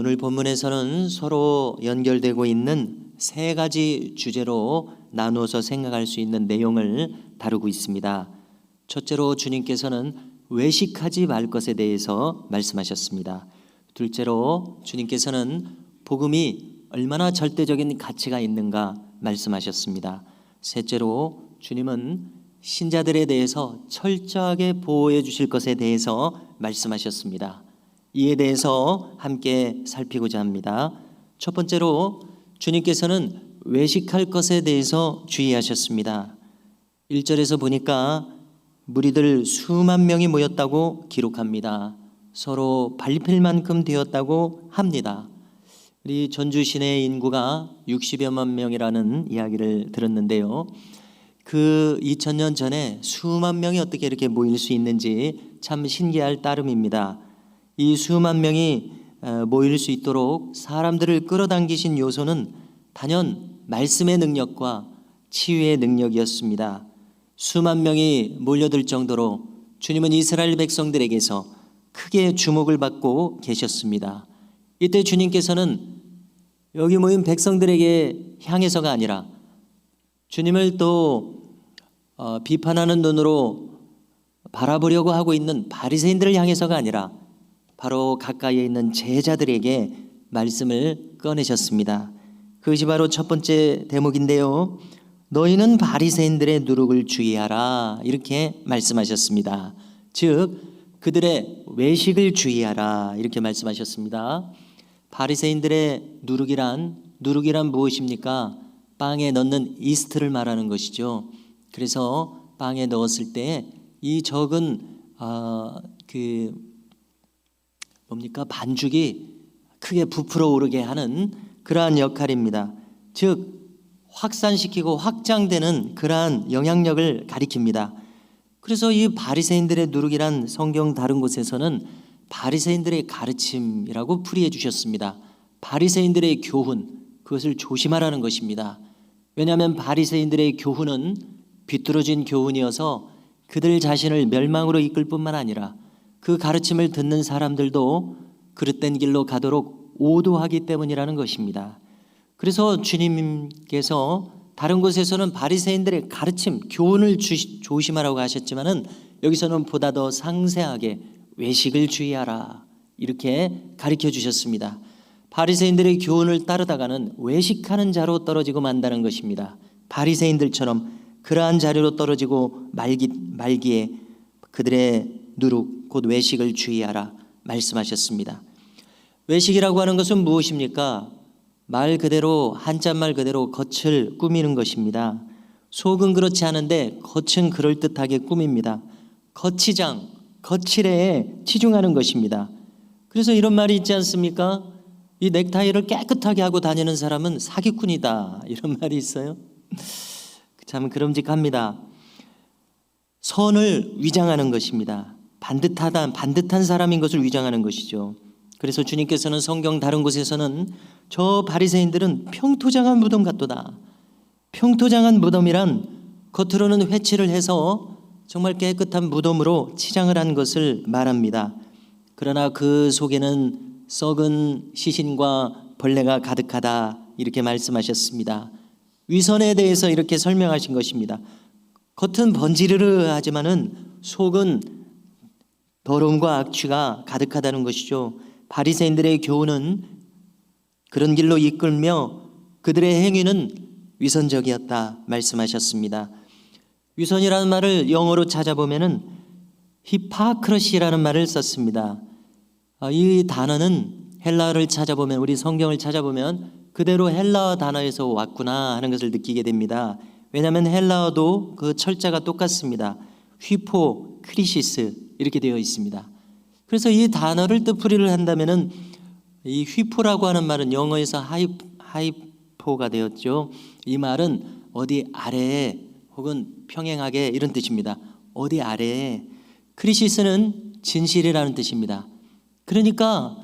오늘 본문에서는 서로 연결되고 있는 세 가지 주제로 나누어서 생각할 수 있는 내용을 다루고 있습니다. 첫째로 주님께서는 외식하지 말 것에 대해서 말씀하셨습니다. 둘째로 주님께서는 복음이 얼마나 절대적인 가치가 있는가 말씀하셨습니다. 셋째로 주님은 신자들에 대해서 철저하게 보호해 주실 것에 대해서 말씀하셨습니다. 이에 대해서 함께 살피고자 합니다. 첫 번째로 주님께서는 외식할 것에 대해서 주의하셨습니다. 1절에서 보니까 무리들 수만 명이 모였다고 기록합니다. 서로 밟힐 만큼 되었다고 합니다. 우리 전주 시내 인구가 60여만 명이라는 이야기를 들었는데요. 그 2000년 전에 수만 명이 어떻게 이렇게 모일 수 있는지 참 신기할 따름입니다. 이 수만 명이 모일 수 있도록 사람들을 끌어당기신 요소는 단연 말씀의 능력과 치유의 능력이었습니다. 수만 명이 몰려들 정도로 주님은 이스라엘 백성들에게서 크게 주목을 받고 계셨습니다. 이때 주님께서는 여기 모인 백성들에게 향해서가 아니라 주님을 또 비판하는 눈으로 바라보려고 하고 있는 바리새인들을 향해서가 아니라 바로 가까이에 있는 제자들에게 말씀을 꺼내셨습니다. 그것이 바로 첫 번째 대목인데요. 너희는 바리새인들의 누룩을 주의하라 이렇게 말씀하셨습니다. 즉 그들의 외식을 주의하라 이렇게 말씀하셨습니다. 바리새인들의 누룩이란 무엇입니까? 빵에 넣는 이스트를 말하는 것이죠. 그래서 빵에 넣었을 때 이 적은 반죽이 크게 부풀어 오르게 하는 그러한 역할입니다. 즉 확산시키고 확장되는 그러한 영향력을 가리킵니다. 그래서 이 바리새인들의 누룩이란 성경 다른 곳에서는 바리새인들의 가르침이라고 풀이해 주셨습니다. 바리새인들의 교훈, 그것을 조심하라는 것입니다. 왜냐하면 바리새인들의 교훈은 비뚤어진 교훈이어서 그들 자신을 멸망으로 이끌 뿐만 아니라 그 가르침을 듣는 사람들도 그릇된 길로 가도록 오도하기 때문이라는 것입니다. 그래서 주님께서 다른 곳에서는 바리새인들의 가르침, 교훈을 조심하라고 하셨지만은 여기서는 보다 더 상세하게 외식을 주의하라 이렇게 가르쳐 주셨습니다. 바리새인들의 교훈을 따르다가는 외식하는 자로 떨어지고 만다는 것입니다. 바리새인들처럼 그러한 자리로 떨어지고 말기에 그들의 누룩 곧 외식을 주의하라 말씀하셨습니다. 외식이라고 하는 것은 무엇입니까? 말 그대로 한자말 그대로 겉을 꾸미는 것입니다. 속은 그렇지 않은데 겉은 그럴듯하게 꾸밉니다. 거칠에 치중하는 것입니다. 그래서 이런 말이 있지 않습니까? 이 넥타이를 깨끗하게 하고 다니는 사람은 사기꾼이다 이런 말이 있어요. 참 그럼직합니다. 선을 위장하는 것입니다. 반듯한 사람인 것을 위장하는 것이죠. 그래서 주님께서는 성경 다른 곳에서는 저 바리새인들은 평토장한 무덤 같도다. 평토장한 무덤이란 겉으로는 회칠을 해서 정말 깨끗한 무덤으로 치장을 한 것을 말합니다. 그러나 그 속에는 썩은 시신과 벌레가 가득하다 이렇게 말씀하셨습니다. 위선에 대해서 이렇게 설명하신 것입니다. 겉은 번지르르하지만은 속은 더러움과 악취가 가득하다는 것이죠. 바리새인들의 교훈은 그런 길로 이끌며 그들의 행위는 위선적이었다 말씀하셨습니다. 위선이라는 말을 영어로 찾아보면은 히파크러시라는 말을 썼습니다. 이 단어는 헬라어를 찾아보면 우리 성경을 찾아보면 그대로 헬라어 단어에서 왔구나 하는 것을 느끼게 됩니다. 왜냐하면 헬라어도 그 철자가 똑같습니다. 휘포, 크리시스 이렇게 되어 있습니다. 그래서 이 단어를 뜻풀이를 한다면은 이 휘포라고 하는 말은 영어에서 하이포가 되었죠. 이 말은 어디 아래에 혹은 평행하게 이런 뜻입니다. 어디 아래에. 크리시스는 진실이라는 뜻입니다. 그러니까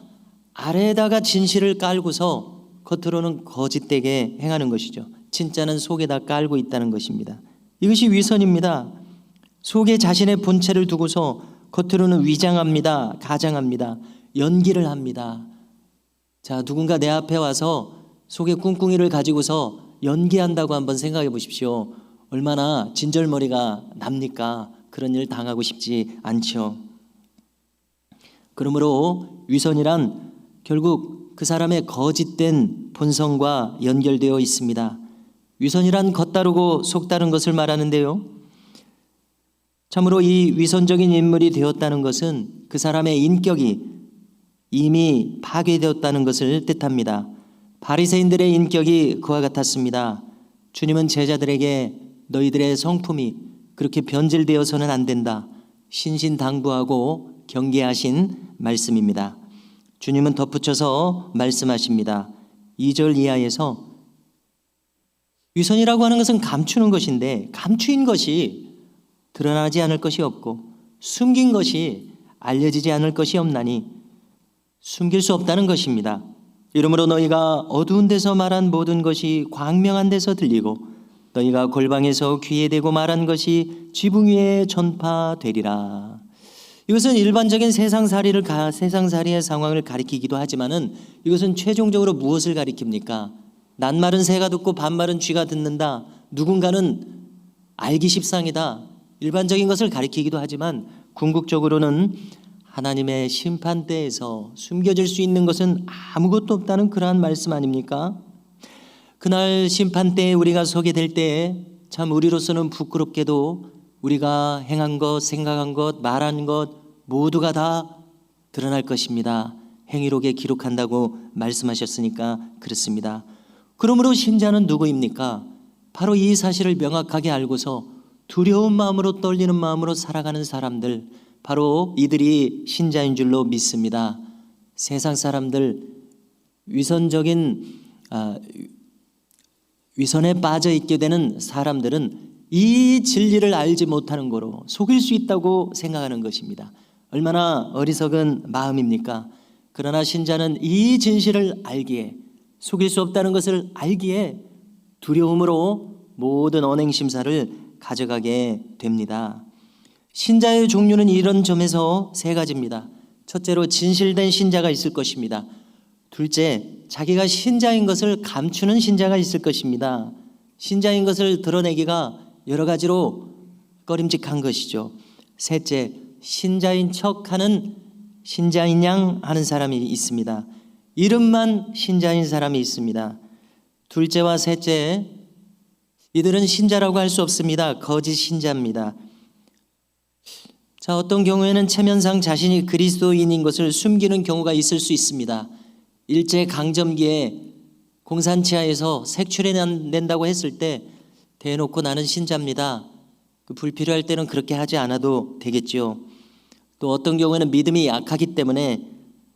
아래에다가 진실을 깔고서 겉으로는 거짓되게 행하는 것이죠. 진짜는 속에다 깔고 있다는 것입니다. 이것이 위선입니다. 속에 자신의 본체를 두고서 겉으로는 위장합니다. 가장합니다. 연기를 합니다. 자, 누군가 내 앞에 와서 속에 꿍꿍이를 가지고서 연기한다고 한번 생각해 보십시오. 얼마나 진절머리가 납니까? 그런 일 당하고 싶지 않죠. 그러므로 위선이란 결국 그 사람의 거짓된 본성과 연결되어 있습니다. 위선이란 겉다르고 속다른 것을 말하는데요, 참으로 이 위선적인 인물이 되었다는 것은 그 사람의 인격이 이미 파괴되었다는 것을 뜻합니다. 바리새인들의 인격이 그와 같았습니다. 주님은 제자들에게 너희들의 성품이 그렇게 변질되어서는 안 된다, 신신당부하고 경계하신 말씀입니다. 주님은 덧붙여서 말씀하십니다. 2절 이하에서 위선이라고 하는 것은 감추는 것인데 감추인 것이 드러나지 않을 것이 없고 숨긴 것이 알려지지 않을 것이 없나니 숨길 수 없다는 것입니다. 이러므로 너희가 어두운 데서 말한 모든 것이 광명한 데서 들리고 너희가 골방에서 귀에 대고 말한 것이 지붕 위에 전파되리라. 이것은 일반적인 세상살이의 상황을 가리키기도 하지만은 이것은 최종적으로 무엇을 가리킵니까? 낱말은 새가 듣고 반말은 쥐가 듣는다. 누군가는 알기 십상이다. 일반적인 것을 가리키기도 하지만 궁극적으로는 하나님의 심판대에서 숨겨질 수 있는 것은 아무것도 없다는 그러한 말씀 아닙니까? 그날 심판대에 우리가 서게 될 때에 참 우리로서는 부끄럽게도 우리가 행한 것, 생각한 것, 말한 것 모두가 다 드러날 것입니다. 행위록에 기록한다고 말씀하셨으니까 그렇습니다. 그러므로 신자는 누구입니까? 바로 이 사실을 명확하게 알고서 두려운 마음으로 떨리는 마음으로 살아가는 사람들, 바로 이들이 신자인 줄로 믿습니다. 세상 사람들, 위선에 빠져 있게 되는 사람들은 이 진리를 알지 못하는 거로 속일 수 있다고 생각하는 것입니다. 얼마나 어리석은 마음입니까? 그러나 신자는 이 진실을 알기에, 속일 수 없다는 것을 알기에 두려움으로 모든 언행심사를 가져가게 됩니다. 신자의 종류는 이런 점에서 세 가지입니다. 첫째로 진실된 신자가 있을 것입니다. 둘째, 자기가 신자인 것을 감추는 신자가 있을 것입니다. 신자인 것을 드러내기가 여러 가지로 꺼림직한 것이죠. 셋째, 신자인 척하는, 신자인 양 하는 사람이 있습니다. 이름만 신자인 사람이 있습니다. 둘째와 셋째, 이들은 신자라고 할 수 없습니다. 거짓 신자입니다. 자, 어떤 경우에는 체면상 자신이 그리스도인인 것을 숨기는 경우가 있을 수 있습니다. 일제 강점기에 공산치하에서 색출해 낸다고 했을 때 대놓고 나는 신자입니다. 불필요할 때는 그렇게 하지 않아도 되겠죠. 또 어떤 경우에는 믿음이 약하기 때문에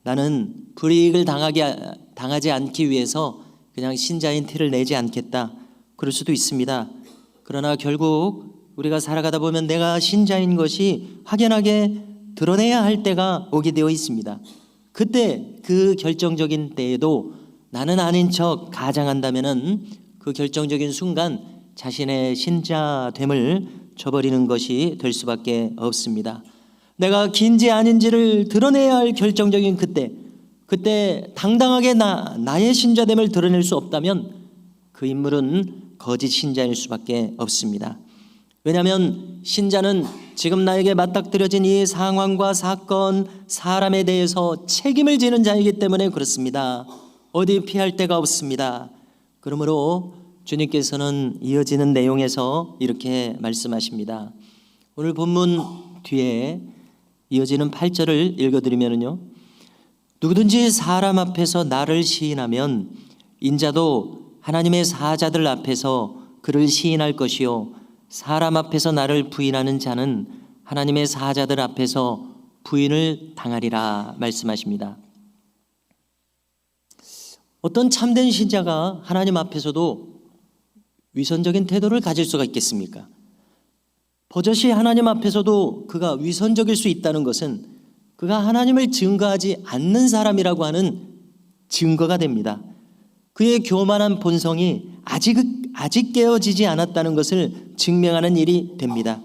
나는 불이익을 당하지 않기 위해서 그냥 신자인 티를 내지 않겠다, 그럴 수도 있습니다. 그러나 결국 우리가 살아가다 보면 내가 신자인 것이 확연하게 드러내야 할 때가 오게 되어 있습니다. 그때 그 결정적인 때에도 나는 아닌 척 가장한다면은 그 결정적인 순간 자신의 신자됨을 저버리는 것이 될 수밖에 없습니다. 내가 긴지 아닌지를 드러내야 할 결정적인 그때 당당하게 나의 신자됨을 드러낼 수 없다면 그 인물은 거짓 신자일 수밖에 없습니다. 왜냐하면 신자는 지금 나에게 맞닥뜨려진 이 상황과 사건, 사람에 대해서 책임을 지는 자이기 때문에 그렇습니다. 어디 피할 데가 없습니다. 그러므로 주님께서는 이어지는 내용에서 이렇게 말씀하십니다. 오늘 본문 뒤에 이어지는 8절을 읽어드리면요, 누구든지 사람 앞에서 나를 시인하면 인자도 하나님의 사자들 앞에서 그를 시인할 것이요, 사람 앞에서 나를 부인하는 자는 하나님의 사자들 앞에서 부인을 당하리라 말씀하십니다. 어떤 참된 신자가 하나님 앞에서도 위선적인 태도를 가질 수가 있겠습니까? 버젓이 하나님 앞에서도 그가 위선적일 수 있다는 것은 그가 하나님을 증거하지 않는 사람이라고 하는 증거가 됩니다. 그의 교만한 본성이 아직 깨어지지 않았다는 것을 증명하는 일이 됩니다.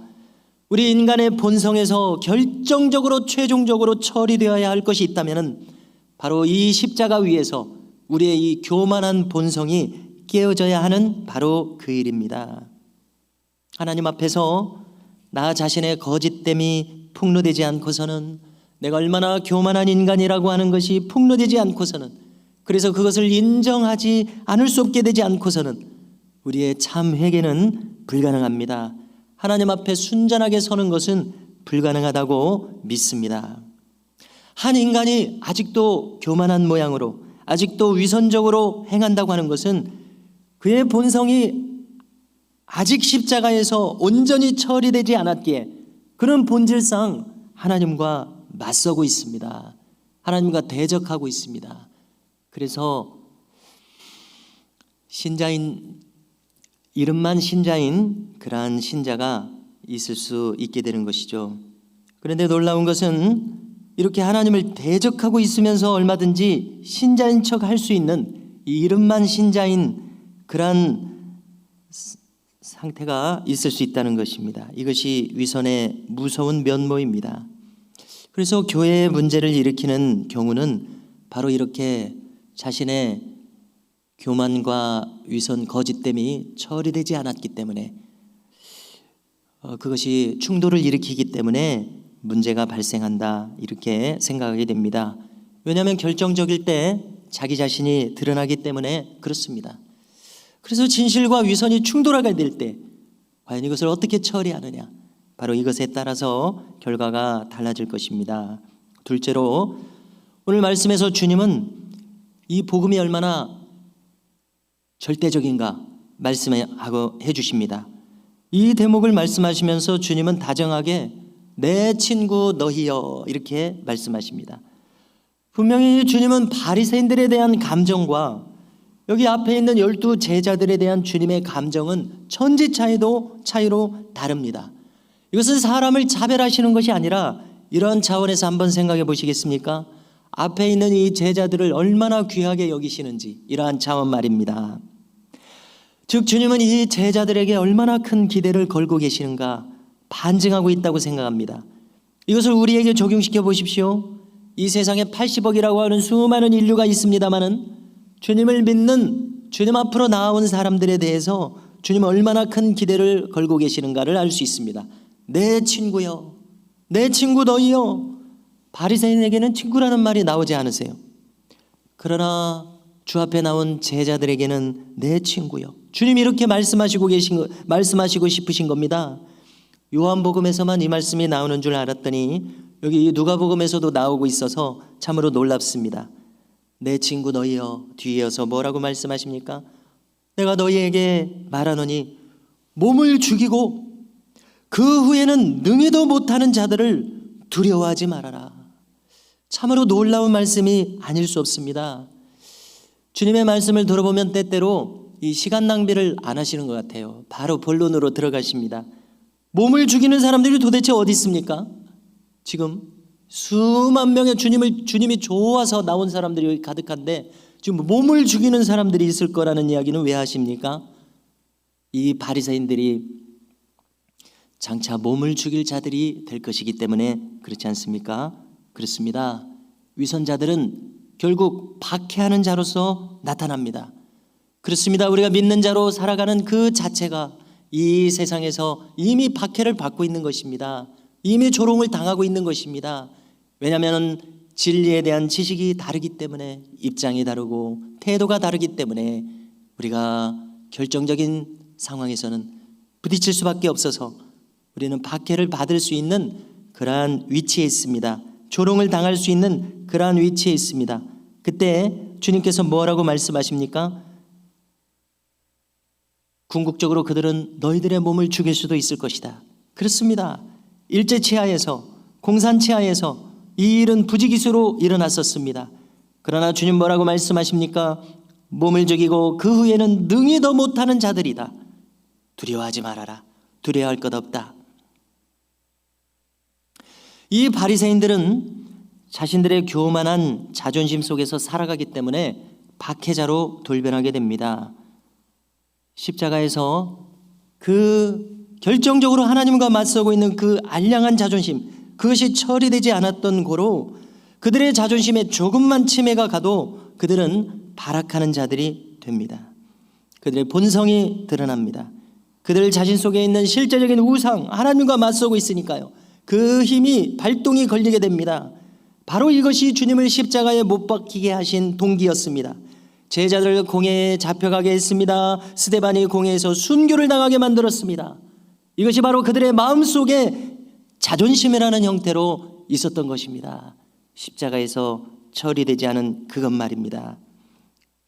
우리 인간의 본성에서 결정적으로 최종적으로 처리되어야 할 것이 있다면 바로 이 십자가 위에서 우리의 이 교만한 본성이 깨어져야 하는 바로 그 일입니다. 하나님 앞에서 나 자신의 거짓됨이 폭로되지 않고서는, 내가 얼마나 교만한 인간이라고 하는 것이 폭로되지 않고서는, 그래서 그것을 인정하지 않을 수 없게 되지 않고서는 우리의 참 회개는 불가능합니다. 하나님 앞에 순전하게 서는 것은 불가능하다고 믿습니다. 한 인간이 아직도 교만한 모양으로, 아직도 위선적으로 행한다고 하는 것은 그의 본성이 아직 십자가에서 온전히 처리되지 않았기에 그는 본질상 하나님과 맞서고 있습니다. 하나님과 대적하고 있습니다. 그래서 신자인, 이름만 신자인 그러한 신자가 있을 수 있게 되는 것이죠. 그런데 놀라운 것은 이렇게 하나님을 대적하고 있으면서 얼마든지 신자인 척 할 수 있는 이 이름만 신자인 그러한 상태가 있을 수 있다는 것입니다. 이것이 위선의 무서운 면모입니다. 그래서 교회의 문제를 일으키는 경우는 바로 이렇게 자신의 교만과 위선, 거짓됨이 처리되지 않았기 때문에, 그것이 충돌을 일으키기 때문에 문제가 발생한다, 이렇게 생각하게 됩니다. 왜냐하면 결정적일 때 자기 자신이 드러나기 때문에 그렇습니다. 그래서 진실과 위선이 충돌하게 될 때 과연 이것을 어떻게 처리하느냐, 바로 이것에 따라서 결과가 달라질 것입니다. 둘째로, 오늘 말씀에서 주님은 이 복음이 얼마나 절대적인가 말씀하고 해주십니다. 이 대목을 말씀하시면서 주님은 다정하게 내 친구 너희여, 이렇게 말씀하십니다. 분명히 주님은 바리새인들에 대한 감정과 여기 앞에 있는 12 제자들에 대한 주님의 감정은 천지 차이로 다릅니다. 이것은 사람을 차별하시는 것이 아니라 이런 차원에서 한번 생각해 보시겠습니까? 앞에 있는 이 제자들을 얼마나 귀하게 여기시는지, 이러한 차원 말입니다. 즉 주님은 이 제자들에게 얼마나 큰 기대를 걸고 계시는가 반증하고 있다고 생각합니다. 이것을 우리에게 적용시켜 보십시오. 이 세상에 80억이라고 하는 수많은 인류가 있습니다마는 주님을 믿는, 주님 앞으로 나아온 사람들에 대해서 주님은 얼마나 큰 기대를 걸고 계시는가를 알 수 있습니다. 내 친구여, 내 친구 너희여. 바리새인에게는 친구라는 말이 나오지 않으세요. 그러나 주 앞에 나온 제자들에게는 내 친구여. 주님이 이렇게 말씀하시고 싶으신 겁니다. 요한복음에서만 이 말씀이 나오는 줄 알았더니 여기 누가복음에서도 나오고 있어서 참으로 놀랍습니다. 내 친구 너희여, 뒤에 이어서 뭐라고 말씀하십니까? 내가 너희에게 말하노니 몸을 죽이고 그 후에는 능히도 못하는 자들을 두려워하지 말아라. 참으로 놀라운 말씀이 아닐 수 없습니다. 주님의 말씀을 들어보면 때때로 이 시간 낭비를 안 하시는 것 같아요. 바로 본론으로 들어가십니다. 몸을 죽이는 사람들이 도대체 어디 있습니까? 지금 수만 명의 주님이 좋아서 나온 사람들이 여기 가득한데 지금 몸을 죽이는 사람들이 있을 거라는 이야기는 왜 하십니까? 이 바리새인들이 장차 몸을 죽일 자들이 될 것이기 때문에 그렇지 않습니까? 그렇습니다. 위선자들은 결국 박해하는 자로서 나타납니다. 그렇습니다. 우리가 믿는 자로 살아가는 그 자체가 이 세상에서 이미 박해를 받고 있는 것입니다. 이미 조롱을 당하고 있는 것입니다. 왜냐하면 진리에 대한 지식이 다르기 때문에, 입장이 다르고 태도가 다르기 때문에 우리가 결정적인 상황에서는 부딪힐 수밖에 없어서 우리는 박해를 받을 수 있는 그러한 위치에 있습니다. 조롱을 당할 수 있는 그러한 위치에 있습니다. 그때 주님께서 뭐라고 말씀하십니까? 궁극적으로 그들은 너희들의 몸을 죽일 수도 있을 것이다. 그렇습니다. 일제치하에서, 공산치하에서 이 일은 부지기수로 일어났었습니다. 그러나 주님 뭐라고 말씀하십니까? 몸을 죽이고 그 후에는 능히 더 못하는 자들이다. 두려워하지 말아라. 두려워할 것 없다. 이 바리새인들은 자신들의 교만한 자존심 속에서 살아가기 때문에 박해자로 돌변하게 됩니다. 십자가에서 그 결정적으로 하나님과 맞서고 있는 그 알량한 자존심, 그것이 처리되지 않았던 고로 그들의 자존심에 조금만 침해가 가도 그들은 발악하는 자들이 됩니다. 그들의 본성이 드러납니다. 그들 자신 속에 있는 실제적인 우상, 하나님과 맞서고 있으니까요. 그 힘이 발동이 걸리게 됩니다. 바로 이것이 주님을 십자가에 못 박히게 하신 동기였습니다. 제자들을 공회에 잡혀가게 했습니다. 스데반이 공회에서 순교를 당하게 만들었습니다. 이것이 바로 그들의 마음속에 자존심이라는 형태로 있었던 것입니다. 십자가에서 처리되지 않은 그것 말입니다.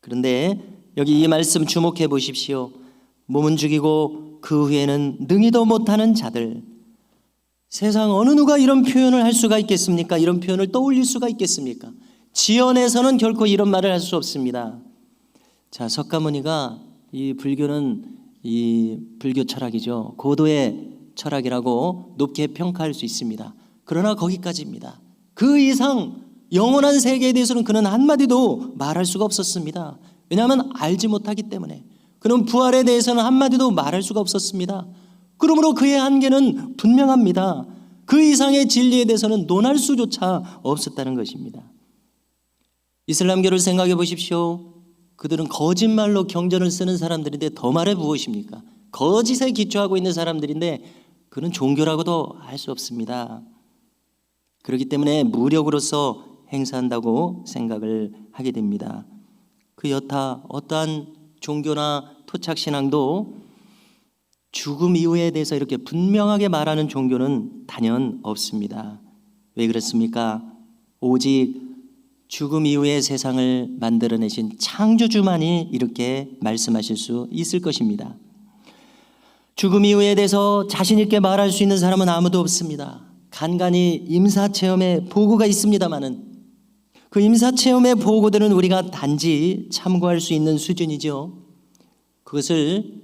그런데 여기 이 말씀 주목해 보십시오. 몸은 죽이고 그 후에는 능히도 못하는 자들. 세상 어느 누가 이런 표현을 할 수가 있겠습니까? 이런 표현을 떠올릴 수가 있겠습니까? 지연에서는 결코 이런 말을 할 수 없습니다. 자, 석가모니가 이 불교는 이 불교 철학이죠. 고도의 철학이라고 높게 평가할 수 있습니다. 그러나 거기까지입니다. 그 이상 영원한 세계에 대해서는 그는 한마디도 말할 수가 없었습니다. 왜냐하면 알지 못하기 때문에. 그는 부활에 대해서는 한마디도 말할 수가 없었습니다. 그러므로 그의 한계는 분명합니다. 그 이상의 진리에 대해서는 논할 수조차 없었다는 것입니다. 이슬람교를 생각해 보십시오. 그들은 거짓말로 경전을 쓰는 사람들인데 더 말해 무엇입니까? 거짓에 기초하고 있는 사람들인데 그는 종교라고도 할 수 없습니다. 그렇기 때문에 무력으로서 행사한다고 생각을 하게 됩니다. 그 여타 어떠한 종교나 토착신앙도 죽음 이후에 대해서 이렇게 분명하게 말하는 종교는 단연 없습니다. 왜 그렇습니까? 오직 죽음 이후의 세상을 만들어내신 창조주만이 이렇게 말씀하실 수 있을 것입니다. 죽음 이후에 대해서 자신 있게 말할 수 있는 사람은 아무도 없습니다. 간간히 임사체험의 보고가 있습니다마는 그 임사체험의 보고들은 우리가 단지 참고할 수 있는 수준이죠. 그것을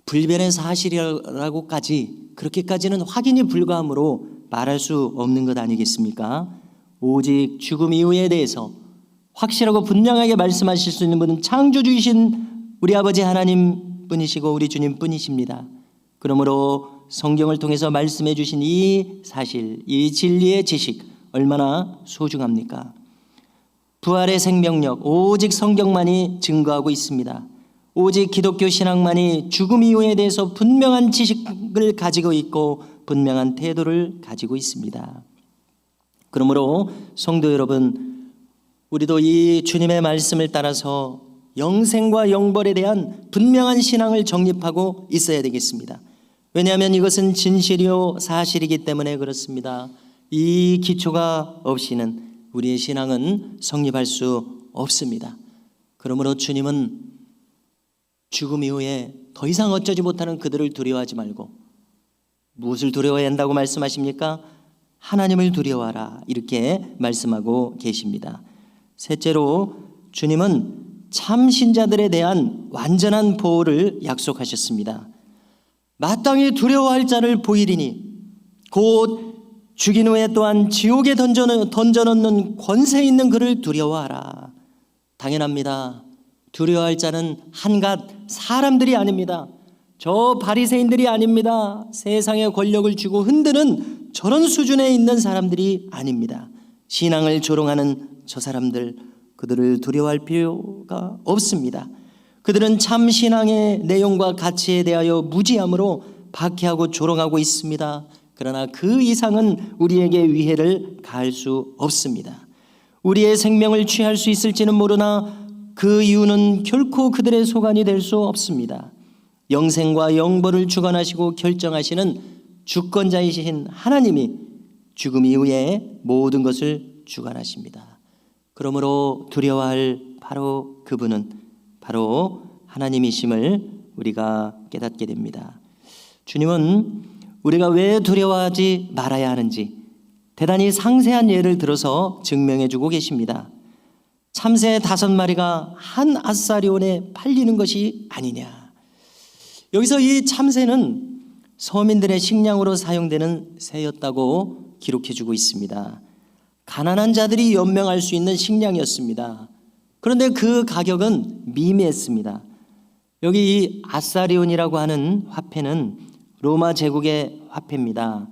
불변의 사실이라고까지 그렇게까지는 확인이 불가하므로 말할 수 없는 것 아니겠습니까? 오직 죽음 이후에 대해서 확실하고 분명하게 말씀하실 수 있는 분은 창조주이신 우리 아버지 하나님 뿐이시고 우리 주님 뿐이십니다. 그러므로 성경을 통해서 말씀해 주신 이 사실, 이 진리의 지식 얼마나 소중합니까? 부활의 생명력 오직 성경만이 증거하고 있습니다. 오직 기독교 신앙만이 죽음 이후에 대해서 분명한 지식을 가지고 있고 분명한 태도를 가지고 있습니다. 그러므로 성도 여러분, 우리도 이 주님의 말씀을 따라서 영생과 영벌에 대한 분명한 신앙을 정립하고 있어야 되겠습니다. 왜냐하면 이것은 진실이요 사실이기 때문에 그렇습니다. 이 기초가 없이는 우리의 신앙은 성립할 수 없습니다. 그러므로 주님은 죽음 이후에 더 이상 어쩌지 못하는 그들을 두려워하지 말고 무엇을 두려워해야 한다고 말씀하십니까? 하나님을 두려워하라 이렇게 말씀하고 계십니다. 셋째로 주님은 참 신자들에 대한 완전한 보호를 약속하셨습니다. 마땅히 두려워할 자를 보이리니 곧 죽인 후에 또한 지옥에 던져넣는 권세 있는 그를 두려워하라. 당연합니다. 두려워할 자는 한갓 사람들이 아닙니다. 저 바리새인들이 아닙니다. 세상의 권력을 쥐고 흔드는 저런 수준에 있는 사람들이 아닙니다. 신앙을 조롱하는 저 사람들, 그들을 두려워할 필요가 없습니다. 그들은 참 신앙의 내용과 가치에 대하여 무지함으로 박해하고 조롱하고 있습니다. 그러나 그 이상은 우리에게 위해를 가할 수 없습니다. 우리의 생명을 취할 수 있을지는 모르나 그 이유는 결코 그들의 소관이 될 수 없습니다. 영생과 영벌을 주관하시고 결정하시는 주권자이신 하나님이 죽음 이후에 모든 것을 주관하십니다. 그러므로 두려워할 바로 그분은 바로 하나님이심을 우리가 깨닫게 됩니다. 주님은 우리가 왜 두려워하지 말아야 하는지 대단히 상세한 예를 들어서 증명해 주고 계십니다. 참새 5마리가 한 아사리온에 팔리는 것이 아니냐. 여기서 이 참새는 서민들의 식량으로 사용되는 새였다고 기록해 주고 있습니다. 가난한 자들이 연명할 수 있는 식량이었습니다. 그런데 그 가격은 미미했습니다. 여기 이 아사리온이라고 하는 화폐는 로마 제국의 화폐입니다.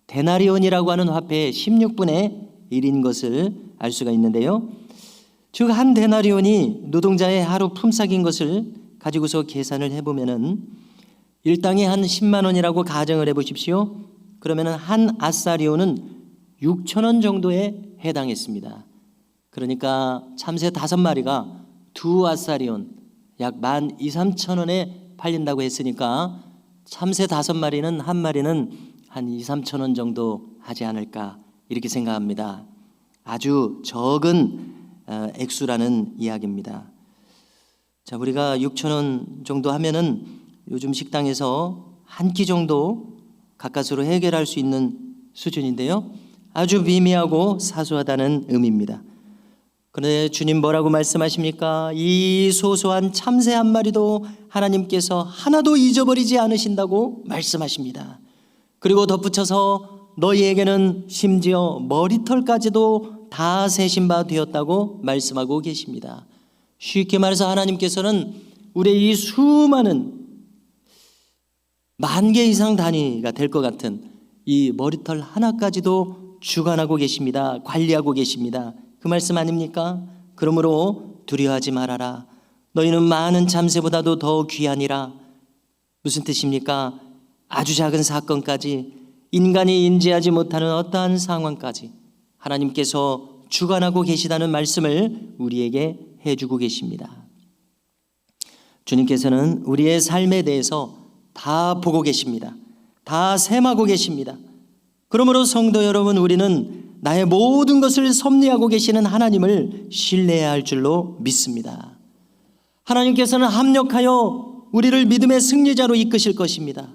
데나리온이라고 하는 화폐의 16분의 1인 것을 알 수가 있는데요. 즉 한 데나리온이 노동자의 하루 품삯인 것을 가지고서 계산을 해보면은 일당이 한 10만 원이라고 가정을 해보십시오. 그러면은 한 아사리온은 6천 원 정도에 해당했습니다. 그러니까 참새 5마리가 두 아사리온 약 12,000~13,000 원에 팔린다고 했으니까 참새 5마리는 한 마리는 한 2~3천 원 정도 하지 않을까 이렇게 생각합니다. 아주 적은 액수라는 이야기입니다. 자, 우리가 6천 원 정도 하면은 요즘 식당에서 한 끼 정도 가까스로 해결할 수 있는 수준인데요. 아주 미미하고 사소하다는 의미입니다. 그런데 주님 뭐라고 말씀하십니까? 이 소소한 참새 한 마리도 하나님께서 하나도 잊어버리지 않으신다고 말씀하십니다. 그리고 덧붙여서 너희에게는 심지어 머리털까지도 다 세신 바 되었다고 말씀하고 계십니다. 쉽게 말해서 하나님께서는 우리의 이 수많은 10,000개 이상 단위가 될 것 같은 이 머리털 하나까지도 주관하고 계십니다. 관리하고 계십니다. 그 말씀 아닙니까? 그러므로 두려워하지 말아라. 너희는 많은 참새보다도 더 귀하니라. 무슨 뜻입니까? 아주 작은 사건까지, 인간이 인지하지 못하는 어떠한 상황까지 하나님께서 주관하고 계시다는 말씀을 우리에게 해주고 계십니다. 주님께서는 우리의 삶에 대해서 다 보고 계십니다. 다 셈하고 계십니다. 그러므로 성도 여러분, 우리는 나의 모든 것을 섭리하고 계시는 하나님을 신뢰해야 할 줄로 믿습니다. 하나님께서는 합력하여 우리를 믿음의 승리자로 이끄실 것입니다.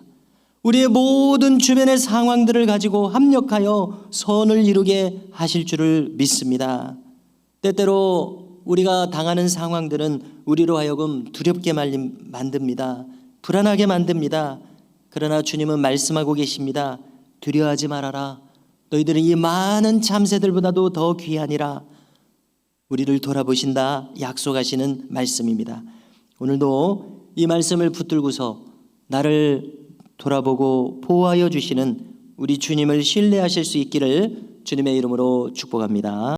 우리의 모든 주변의 상황들을 가지고 합력하여 선을 이루게 하실 줄을 믿습니다. 때때로 우리가 당하는 상황들은 우리로 하여금 두렵게 만듭니다. 불안하게 만듭니다. 그러나 주님은 말씀하고 계십니다. 두려워하지 말아라. 너희들은 이 많은 참새들보다도 더 귀하니라. 우리를 돌아보신다 약속하시는 말씀입니다. 오늘도 이 말씀을 붙들고서 나를 돌아보고 보호하여 주시는 우리 주님을 신뢰하실 수 있기를 주님의 이름으로 축복합니다.